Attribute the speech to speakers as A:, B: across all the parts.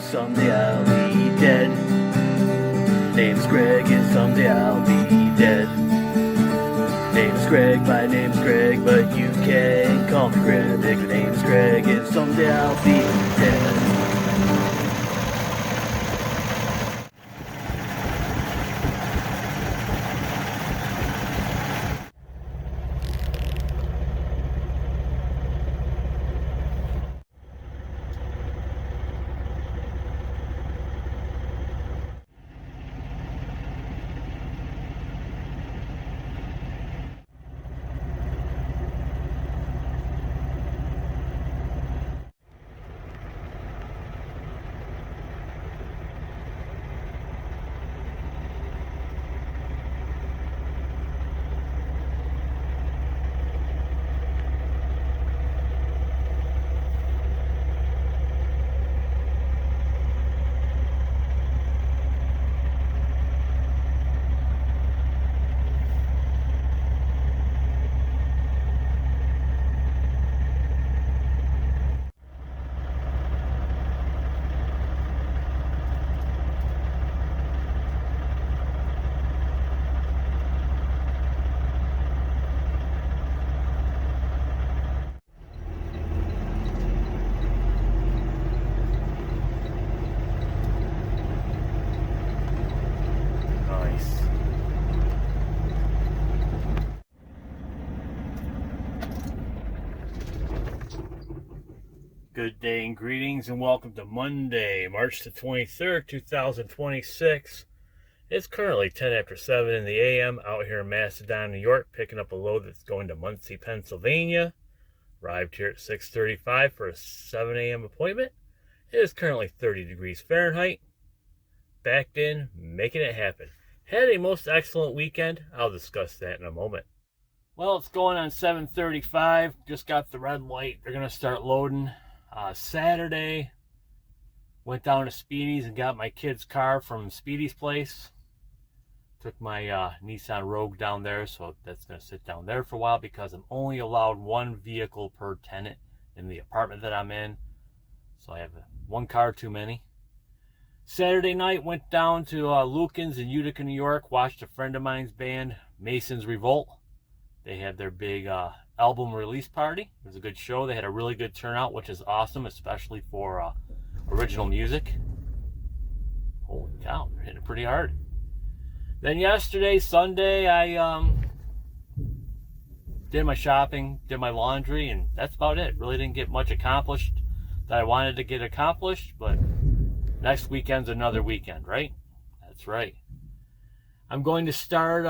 A: someday I'll be dead. Name's Greg, and someday I'll be dead. Name's Greg, my name's Greg, but you can call me Grebig. The name's Greg, and someday I'll be dead. Good day and greetings, and welcome to Monday, March the 23rd, 2026. It's currently 10 after 7 in the a.m. out here in Macedon, New York, picking up a load that's going to Muncie, Pennsylvania. Arrived here at 6:35 for a 7 a.m. appointment. It is currently 30 degrees Fahrenheit. Backed in, making it happen. Had a most excellent weekend. I'll discuss that in a moment. Well, it's going on 7:35. Just got the red light. They're going to start loading. Saturday, went down to Speedy's and got my kid's car from Speedy's place. Took my Nissan Rogue down there, so that's going to sit down there for a while because I'm only allowed one vehicle per tenant in the apartment that I'm in. So I have one car too many. Saturday night, went down to Lucan's in Utica, New York. Watched a friend of mine's band, Mason's Revolt. They had their big album release party. It was a good show. They had a really good turnout, which is awesome, especially for original music. Holy cow, they're hitting it pretty hard. Then yesterday, Sunday, I did my shopping, did my laundry, and that's about it. Really didn't get much accomplished that I wanted to get accomplished, but next weekend's another weekend, right? That's right. I'm going to start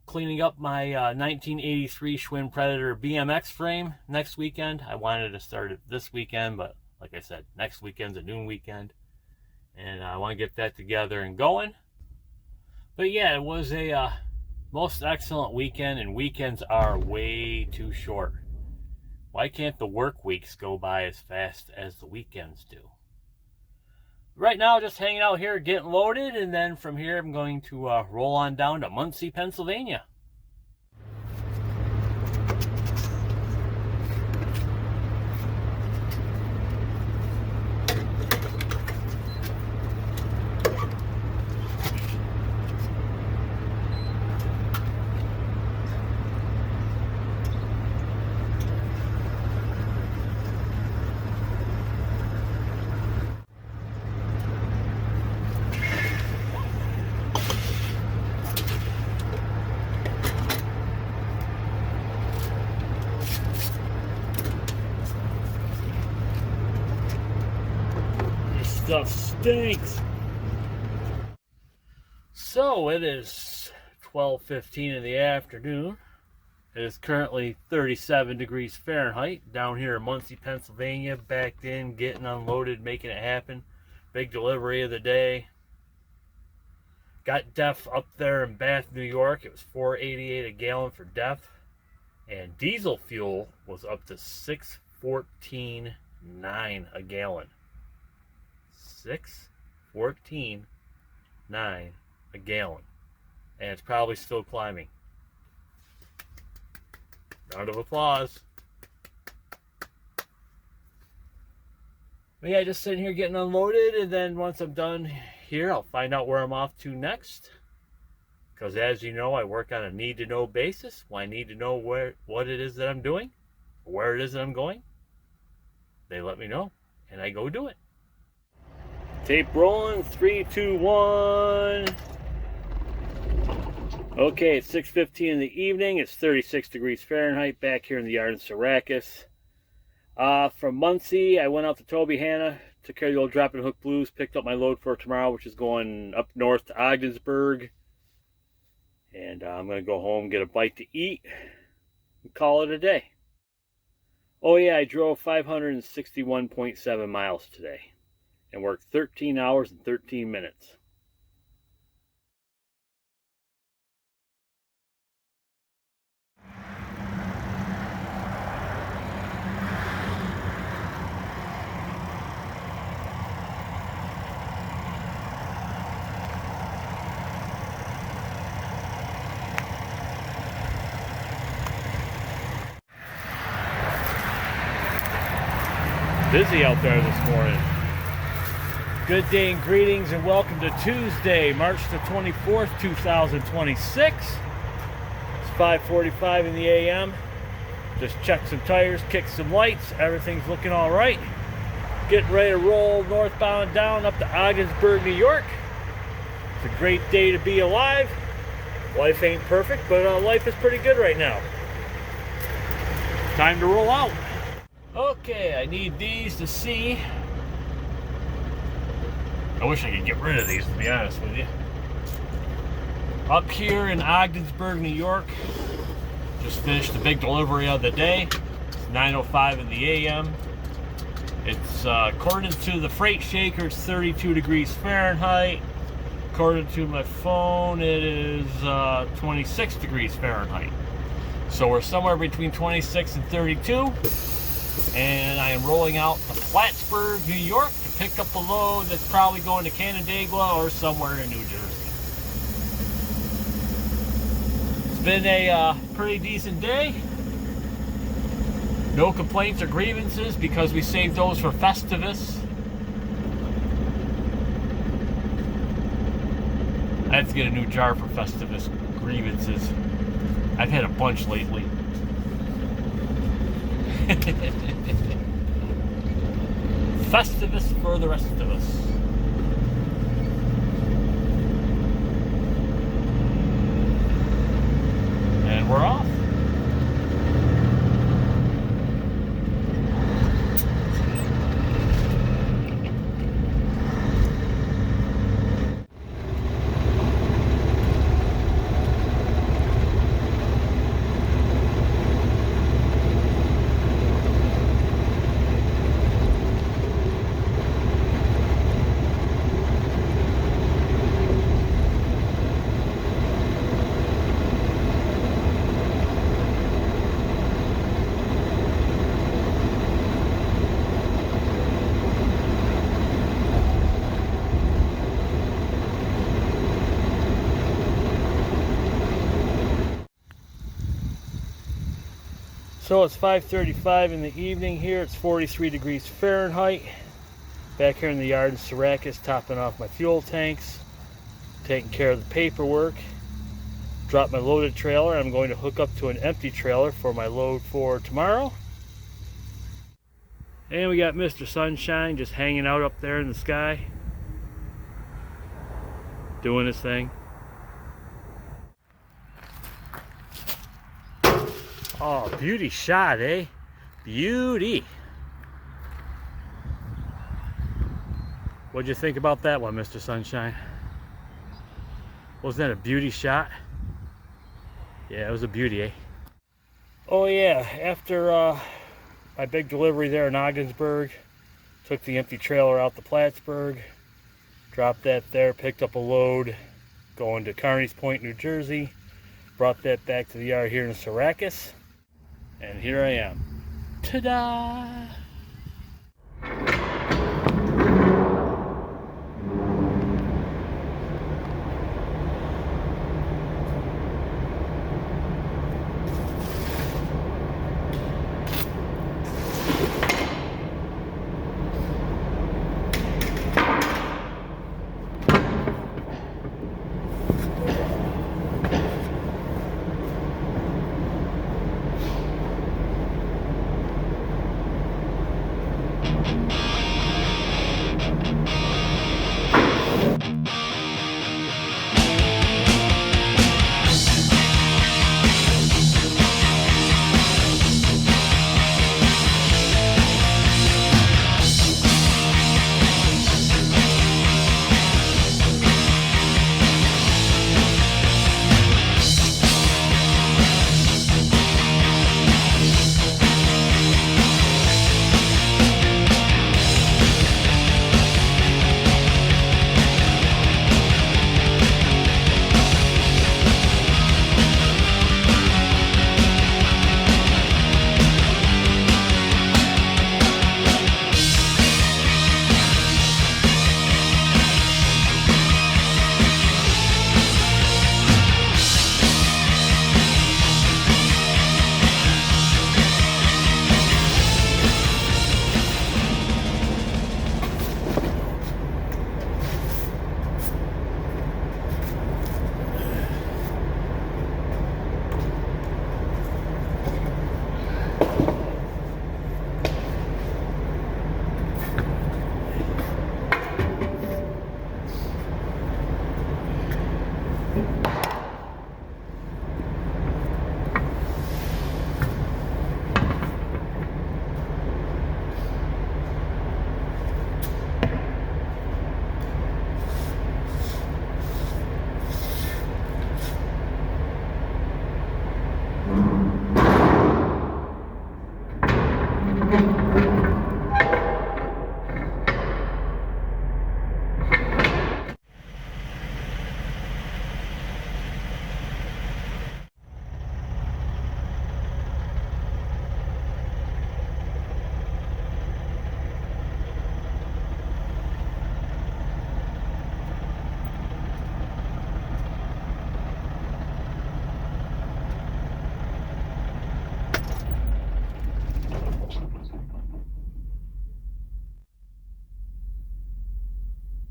A: cleaning up my 1983 Schwinn Predator BMX frame next weekend. I wanted to start it this weekend, but like I said, next weekend's a noon weekend. And I want to get that together and going. But yeah, it was a most excellent weekend, and weekends are way too short. Why can't the work weeks go by as fast as the weekends do? Right now, just hanging out here, getting loaded, and then from here, I'm going to roll on down to Muncie, Pennsylvania. Stuff stinks. So it is 12:15 in the afternoon. It is currently 37 degrees Fahrenheit down here in Muncie, Pennsylvania. Backed in, getting unloaded, making it happen. Big delivery of the day. Got DEF up there in Bath, New York. It was $4.88 a gallon for DEF, and diesel fuel was up to $6.14.9 a gallon. $6.14.9 a gallon, and it's probably still climbing. Round of applause. But yeah, just sitting here getting unloaded, and then once I'm done here, I'll find out where I'm off to next. Because as you know, I work on a need-to-know basis. Well, I need to know what it is that I'm doing, where it is that I'm going. They let me know, and I go do it. Tape rolling, 3, 2, 1. Okay, it's 6:15 in the evening. It's 36 degrees Fahrenheit back here in the yard in Syracuse. From Muncie, I went out to Toby Hanna, took care of the old drop and hook blues, picked up my load for tomorrow, which is going up north to Ogdensburg. And I'm going to go home, get a bite to eat, and call it a day. Oh yeah, I drove 561.7 miles today and worked 13 hours and 13 minutes. Busy out there this morning. Good day and greetings, and welcome to Tuesday, March the 24th, 2026. It's 5:45 in the a.m. Just checked some tires, kicked some lights. Everything's looking all right. Getting ready to roll northbound down up to Ogdensburg, New York. It's a great day to be alive. Life ain't perfect, but life is pretty good right now. Time to roll out. Okay, I need these to see. I wish I could get rid of these, to be honest with you. Up here in Ogdensburg, New York, just finished the big delivery of the day. It's 9:05 in the a.m. It's according to the freight shaker, it's 32 degrees Fahrenheit. According to my phone, it is 26 degrees Fahrenheit. So we're somewhere between 26 and 32. And I am rolling out to Plattsburgh, New York to pick up a load that's probably going to Canandaigua or somewhere in New Jersey. It's been a pretty decent day. No complaints or grievances because we saved those for Festivus. I have to get a new jar for Festivus grievances. I've had a bunch lately. Festivus for the rest of us. And we're off. So it's 5:35 in the evening here. It's 43 degrees Fahrenheit. Back here in the yard in Syracuse, topping off my fuel tanks, taking care of the paperwork. Dropped my loaded trailer. I'm going to hook up to an empty trailer for my load for tomorrow. And we got Mr. Sunshine just hanging out up there in the sky, doing his thing. Oh, beauty shot, eh? Beauty. What'd you think about that one, Mr. Sunshine? Wasn't that a beauty shot? Yeah, it was a beauty, eh? Oh yeah, after my big delivery there in Ogdensburg, took the empty trailer out to Plattsburgh, dropped that there, picked up a load going to Carney's Point, New Jersey, brought that back to the yard here in Syracuse. And here I am. Ta-da!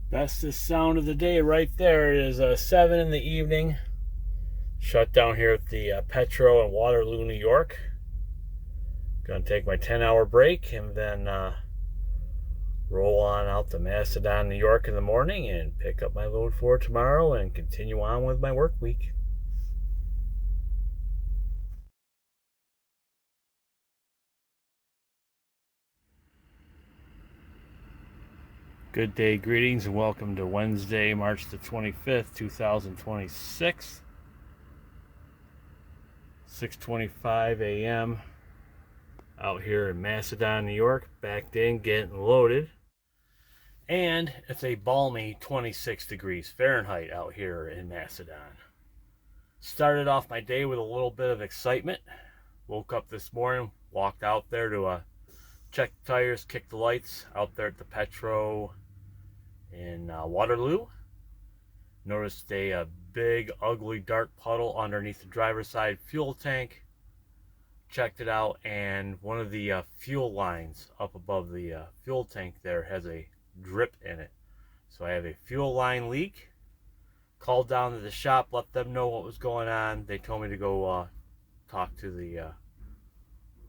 A: That's the sound of the day right there. It is 7 in the evening. Shut down here at the Petro in Waterloo, New York. Gonna take my 10-hour break and then roll on out to Macedon, New York in the morning and pick up my load for tomorrow and continue on with my work week. Good day, greetings, and welcome to Wednesday, March the 25th, 2026. 6:25 a.m. out here in Macedon, New York, backed in, getting loaded. And it's a balmy 26 degrees Fahrenheit out here in Macedon. Started off my day with a little bit of excitement. Woke up this morning, walked out there to check the tires, kick the lights out there at the Petro in Waterloo. Noticed a big, ugly, dark puddle underneath the driver's side fuel tank. Checked it out, and one of the fuel lines up above the fuel tank there has a drip in it. So I have a fuel line leak. Called down to the shop, let them know what was going on. They told me to go talk to the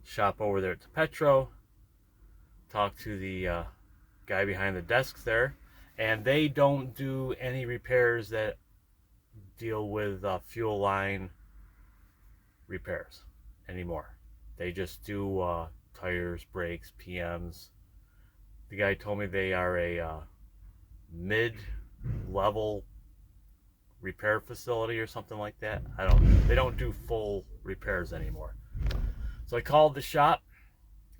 A: shop over there at the Petro. Talk to the guy behind the desk there. And they don't do any repairs that deal with fuel line repairs anymore. They just do tires, brakes, PMs. The guy told me they are a mid-level repair facility or something like that. They don't do full repairs anymore. So I called the shop,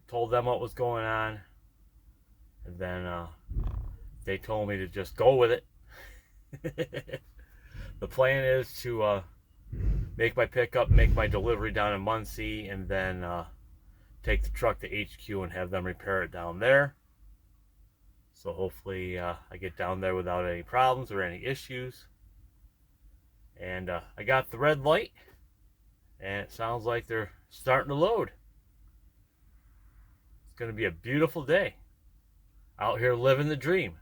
A: told them what was going on, and then they told me to just go with it. The plan is to make my pickup, make my delivery down in Muncie, and then take the truck to HQ and have them repair it down there. So hopefully I get down there without any problems or any issues. And I got the red light, and it sounds like they're starting to load. It's going to be a beautiful day out here living the dream.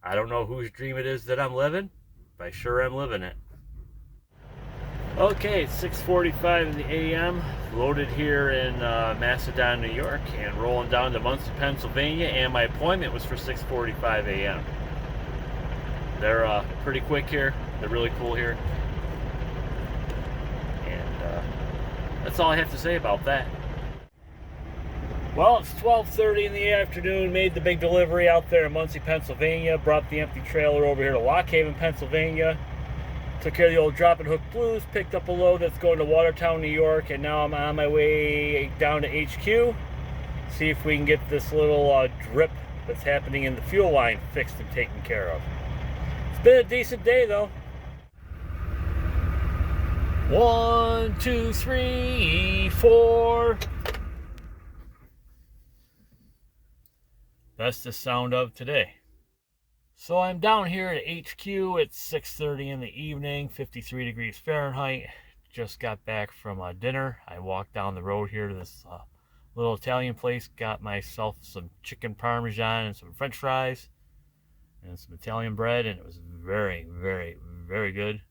A: I don't know whose dream it is that I'm living, but I sure am living it. Okay, it's 6:45 in the a.m. Loaded here in Macedon, New York, and rolling down to Muncie, Pennsylvania, and my appointment was for 6:45 a.m. They're pretty quick here. They're really cool here. And that's all I have to say about that. Well, it's 12:30 in the afternoon. Made the big delivery out there in Muncie, Pennsylvania. Brought the empty trailer over here to Lock Haven, Pennsylvania. Took care of the old drop and hook blues. Picked up a load that's going to Watertown, New York. And now I'm on my way down to HQ. See if we can get this little drip that's happening in the fuel line fixed and taken care of. It's been a decent day, though. 1, 2, 3, 4. That's the sound of today. So I'm down here at HQ. It's 6:30 in the evening, 53 degrees Fahrenheit. Just got back from dinner. I walked down the road here to this little Italian place. Got myself some chicken parmesan and some French fries and some Italian bread, and it was very, very, very good.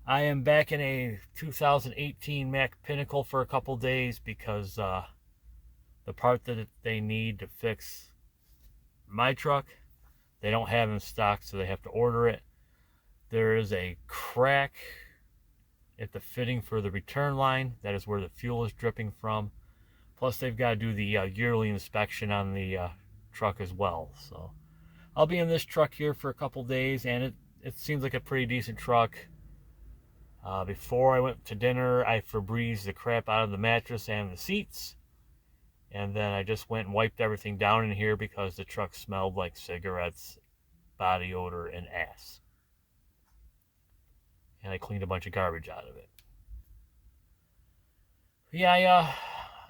A: I am back in a 2018 Mac Pinnacle for a couple days because the part that they need to fix my truck, they don't have in stock, so they have to order it. There is a crack at the fitting for the return line. That is where the fuel is dripping from. Plus, they've got to do the yearly inspection on the truck as well. So I'll be in this truck here for a couple days, and it seems like a pretty decent truck. Before I went to dinner, I Febrezed the crap out of the mattress and the seats. And then I just went and wiped everything down in here because the truck smelled like cigarettes, body odor, and ass. And I cleaned a bunch of garbage out of it. Yeah,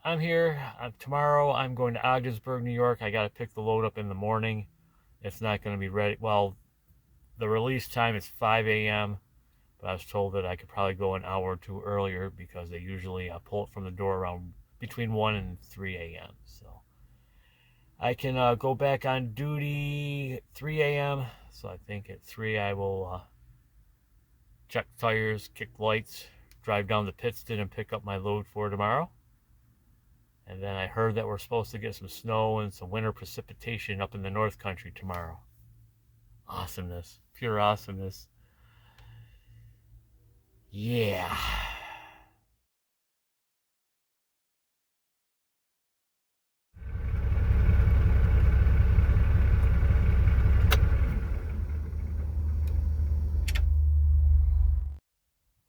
A: I'm here. Tomorrow I'm going to Ogdensburg, New York. I got to pick the load up in the morning. It's not going to be ready. Well, the release time is 5 a.m., but I was told that I could probably go an hour or two earlier because they usually pull it from the door around between 1 and 3 a.m. So I can go back on duty 3 a.m. So I think at 3 I will check the tires, kick the lights, drive down to Pittston and pick up my load for tomorrow. And then I heard that we're supposed to get some snow and some winter precipitation up in the North Country tomorrow. Awesomeness. Pure awesomeness. Yeah.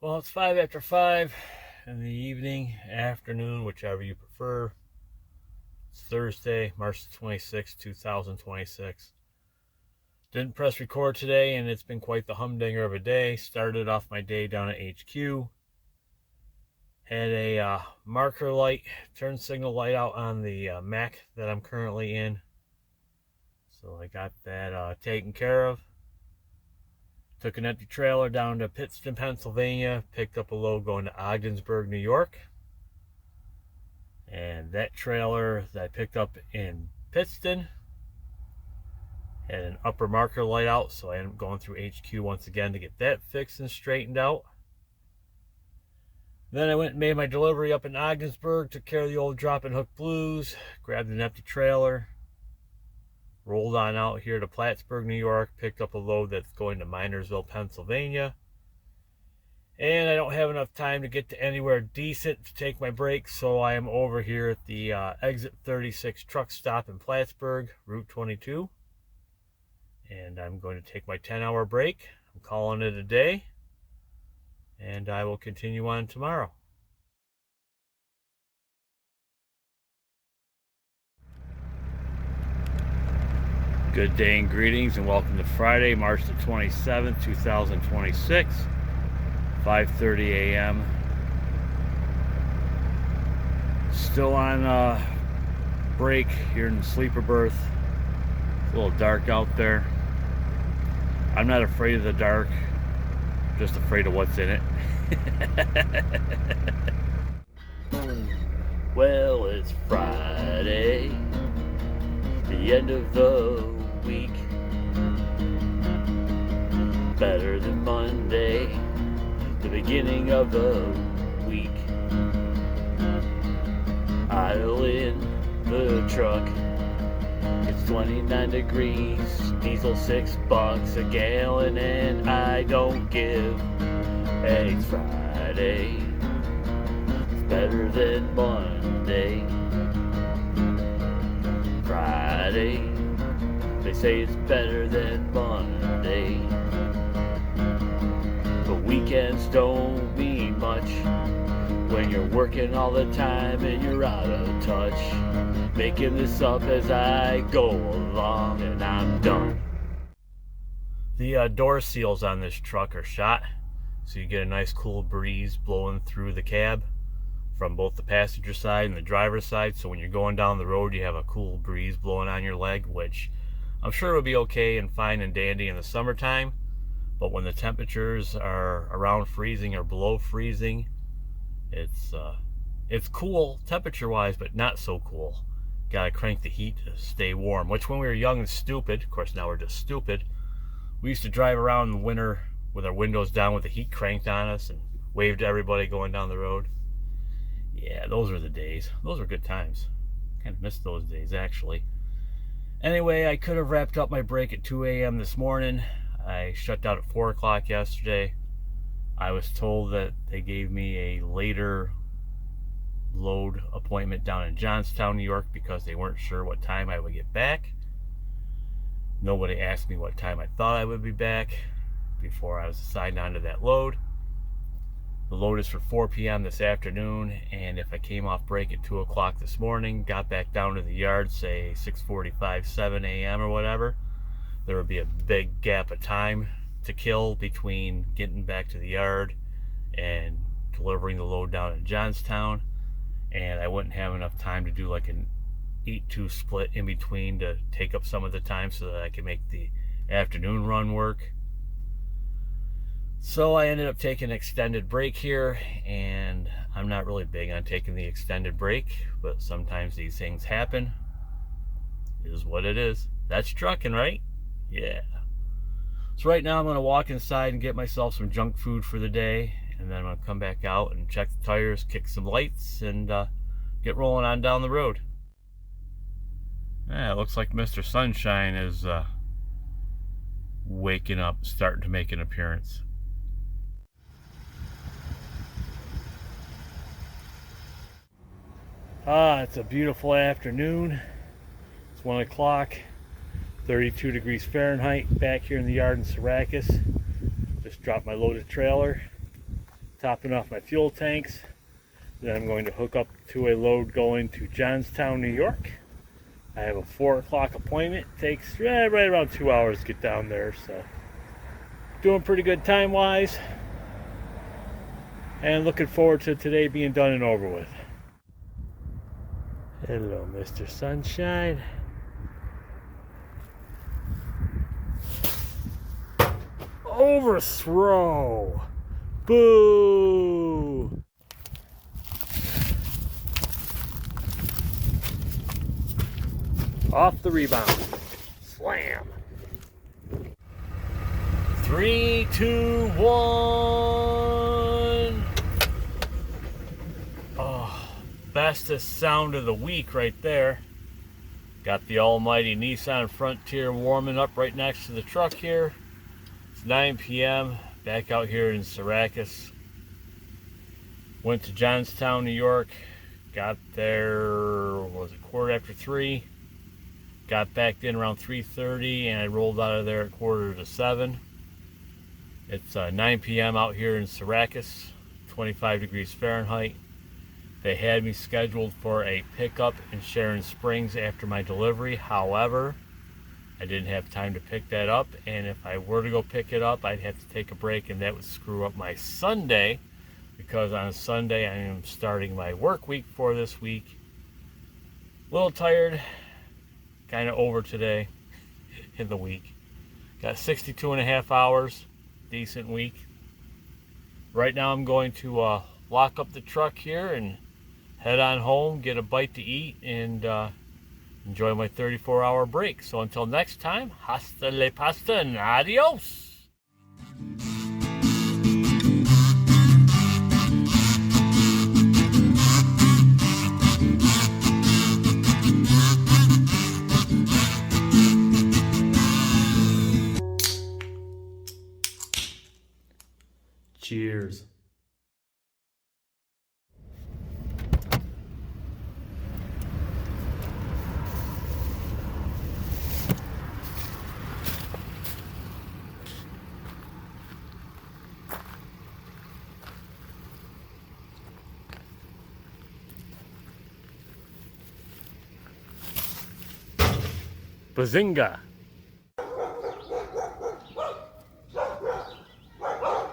A: Well, it's 5 after 5 in the evening, afternoon, whichever you prefer. It's Thursday, March 26, 2026. Didn't press record today, and it's been quite the humdinger of a day. Started off my day down at HQ. Had a marker light, turn signal light out on the Mac that I'm currently in. So I got that taken care of. Took an empty trailer down to Pittston, Pennsylvania. Picked up a load going to Ogdensburg, New York. And that trailer that I picked up in Pittston had an upper marker light out, so I ended up going through HQ once again to get that fixed and straightened out. Then I went and made my delivery up in Ogdensburg, took care of the old drop and hook blues, grabbed an empty trailer, rolled on out here to Plattsburgh, New York, picked up a load that's going to Minersville, Pennsylvania. And I don't have enough time to get to anywhere decent to take my break, so I am over here at the exit 36 truck stop in Plattsburgh, Route 22. And I'm going to take my 10-hour break. I'm calling it a day. And I will continue on tomorrow. Good day and greetings, and welcome to Friday, March the 27th, 2026, 5:30 a.m. Still on break here in the sleeper berth. It's a little dark out there. I'm not afraid of the dark, just afraid of what's in it. Well, it's Friday, the end of the week. Better than Monday, the beginning of the week. Idle in the truck, it's 29 degrees, diesel $6 a gallon, and I don't give. Hey, it's Friday, it's better than Monday. Friday, they say it's better than Monday. But weekends don't mean much when you're working all the time and you're out of touch. Making this up as I go along, and I'm done. The door seals on this truck are shot, so you get a nice cool breeze blowing through the cab from both the passenger side and the driver's side. So when you're going down the road, you have a cool breeze blowing on your leg, which I'm sure would be okay and fine and dandy in the summertime. But when the temperatures are around freezing or below freezing, it's cool temperature-wise, but not so cool. Gotta crank the heat to stay warm, which when we were young and stupid, of course now we're just stupid, we used to drive around in the winter with our windows down with the heat cranked on us and wave to everybody going down the road. Yeah, those were the days. Those were good times. Kind of missed those days, actually. Anyway, I could have wrapped up my break at 2 a.m. this morning. I shut down at 4 o'clock yesterday. I was told that they gave me a later load appointment down in Johnstown, New York, because they weren't sure what time I would get back. Nobody asked me what time I thought I would be back before I was assigned onto that load. The load is for 4 p.m. this afternoon, and if I came off break at 2 o'clock this morning, got back down to the yard, say 6:45, 7 a.m. or whatever, there would be a big gap of time to kill between getting back to the yard and delivering the load down in Johnstown, and I wouldn't have enough time to do like an 8-2 split in between to take up some of the time so that I could make the afternoon run work. So I ended up taking an extended break here, and I'm not really big on taking the extended break, but sometimes these things happen. It is what it is. That's trucking, right? Yeah. So right now I'm going to walk inside and get myself some junk food for the day, and then I'm going to come back out and check the tires, kick some lights, and get rolling on down the road. Yeah, it looks like Mr. Sunshine is waking up, starting to make an appearance. It's a beautiful afternoon. It's 1 o'clock, 32 degrees Fahrenheit, back here in the yard in Syracuse. Just dropped my loaded trailer, topping off my fuel tanks. Then I'm going to hook up to a load going to Johnstown, New York. I have a 4 o'clock appointment. It takes right around 2 hours to get down there, so doing pretty good time-wise. And looking forward to today being done and over with. Hello, Mr. Sunshine. Overthrow! Boo! Off the rebound. Slam! 3, 2, 1. Oh, bestest sound of the week right there. Got the almighty Nissan Frontier warming up right next to the truck here. It's 9 p.m. back out here in Syracuse. Went to Johnstown, New York. Got there, what was it, 3:15. Got back in around 3:30, and I rolled out of there at 6:45. It's 9 p.m. out here in Syracuse, 25 degrees Fahrenheit. They had me scheduled for a pickup in Sharon Springs after my delivery. However, I didn't have time to pick that up, and if I were to go pick it up, I'd have to take a break, and that would screw up my Sunday, because on Sunday I am starting my work week for this week. A little tired, kind of over today in the week. Got 62 and a half hours, decent week. Right now I'm going to lock up the truck here and head on home, get a bite to eat, and enjoy my 34-hour break. So until next time, hasta la pasta and adios. Cheers. Bazinga!